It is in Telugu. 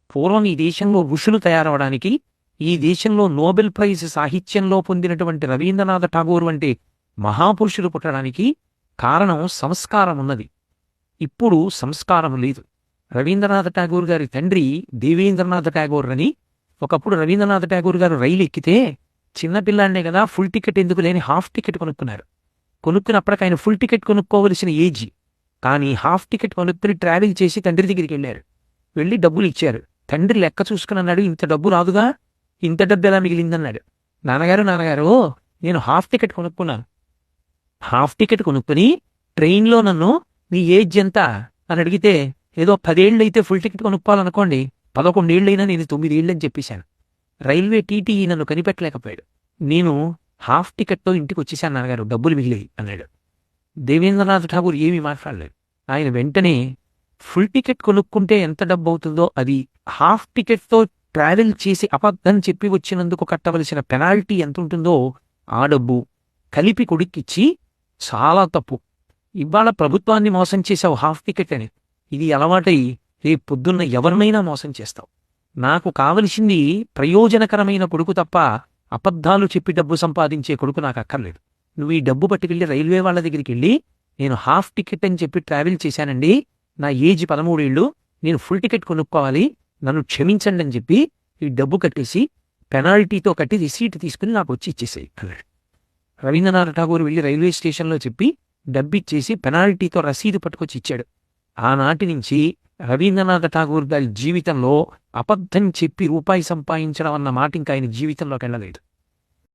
పూర్వం ఈ దేశంలో ఋషులు తయారవడానికి, ఈ దేశంలో నోబెల్ ప్రైజ్ సాహిత్యంలో పొందినటువంటి రవీంద్రనాథ్ ఠాగూర్ వంటి మహాపురుషులు పుట్టడానికి కారణం సంస్కారం ఉన్నది. ఇప్పుడు సంస్కారం లేదు. రవీంద్రనాథ్ ఠాగూర్ గారి తండ్రి దేవేంద్రనాథ్ ఠాగూర్ అని, ఒకప్పుడు రవీంద్రనాథ్ ఠాగూర్ గారు రైలు ఎక్కితే చిన్నపిల్లాడినే కదా ఫుల్ టికెట్ ఎందుకు లేని హాఫ్ టికెట్ కొనుక్కున్నారు. కొనుక్కున్నప్పటికి ఆయన ఫుల్ టికెట్ కొనుక్కోవలసిన ఏజీ, కానీ హాఫ్ టికెట్ కొనుక్కుని ట్రావెల్ చేసి తండ్రి దగ్గరికి వెళ్ళారు. వెళ్ళి డబ్బులు ఇచ్చారు. తండ్రి లెక్క చూసుకుని అన్నాడు, ఇంత డబ్బు రాదుగా, ఇంత డబ్బు ఎలా మిగిలిందన్నాడు. నాన్నగారు నేను హాఫ్ టికెట్ కొనుక్కున్నాను. హాఫ్ టికెట్ కొనుక్కుని ట్రైన్లో నన్ను నీ ఏజ్ ఎంత అని అడిగితే, ఏదో 10 ఏళ్ళైతే ఫుల్ టికెట్ కొనుక్కోవాలనుకోండి, 11 ఏళ్ళైనా నేను 9 ఏళ్ళని చెప్పేశాను. రైల్వే టీటీఈ నన్ను కనిపెట్టలేకపోయాడు. నేను హాఫ్ టికెట్తో ఇంటికి వచ్చేసాను నాన్నగారు, డబ్బులు మిగిలాయి అన్నాడు. దేవేంద్రనాథ్ ఠాగూర్ ఏమీ మాట్లాడలేదు. ఆయన వెంటనే ఫుల్ టికెట్ కొనుక్కుంటే ఎంత డబ్బు అవుతుందో అది హాఫ్ టికెట్తో ట్రావెల్ చేసి అబద్ధం చెప్పి వచ్చినందుకు కట్టవలసిన పెనాల్టీ ఎంత ఉంటుందో ఆ డబ్బు కలిపి కొడుక్కిచ్చి, చాలా తప్పు, ఇవాళ ప్రభుత్వాన్ని మోసం చేసావు హాఫ్ టికెట్ అని, ఇది అలవాటై రేపు పొద్దున్న ఎవరినైనా మోసం చేస్తావు. నాకు కావలసింది ప్రయోజనకరమైన కొడుకు తప్ప అబద్ధాలు చెప్పి డబ్బు సంపాదించే కొడుకు నాకు అక్కర్లేదు. నువ్వు ఈ డబ్బు పట్టుకెళ్ళి రైల్వే వాళ్ళ దగ్గరికి వెళ్ళి, నేను హాఫ్ టికెట్ అని చెప్పి ట్రావెల్ చేశానండి, నా ఏజ్ 13 ఏళ్ళు, నేను ఫుల్ టికెట్ కొనుక్కోవాలి, నన్ను క్షమించండి అని చెప్పి ఈ డబ్బు కట్టేసి పెనాల్టీతో కట్టి రిసీట్ తీసుకుని నాకు వచ్చి ఇచ్చేసాయి అన్నాడు. రవీంద్రనాథ్ ఠాగూర్ వెళ్ళి రైల్వే స్టేషన్లో చెప్పి డబ్బిచ్చేసి పెనాల్టీతో రసీదు పట్టుకొచ్చి ఇచ్చాడు. ఆనాటి నుంచి రవీంద్రనాథ్ ఠాగూర్ గారి జీవితంలో అబద్ధం చెప్పి రూపాయి సంపాదించడం అన్న మాట ఇంకా ఆయన జీవితంలోకి వెళ్ళలేదు.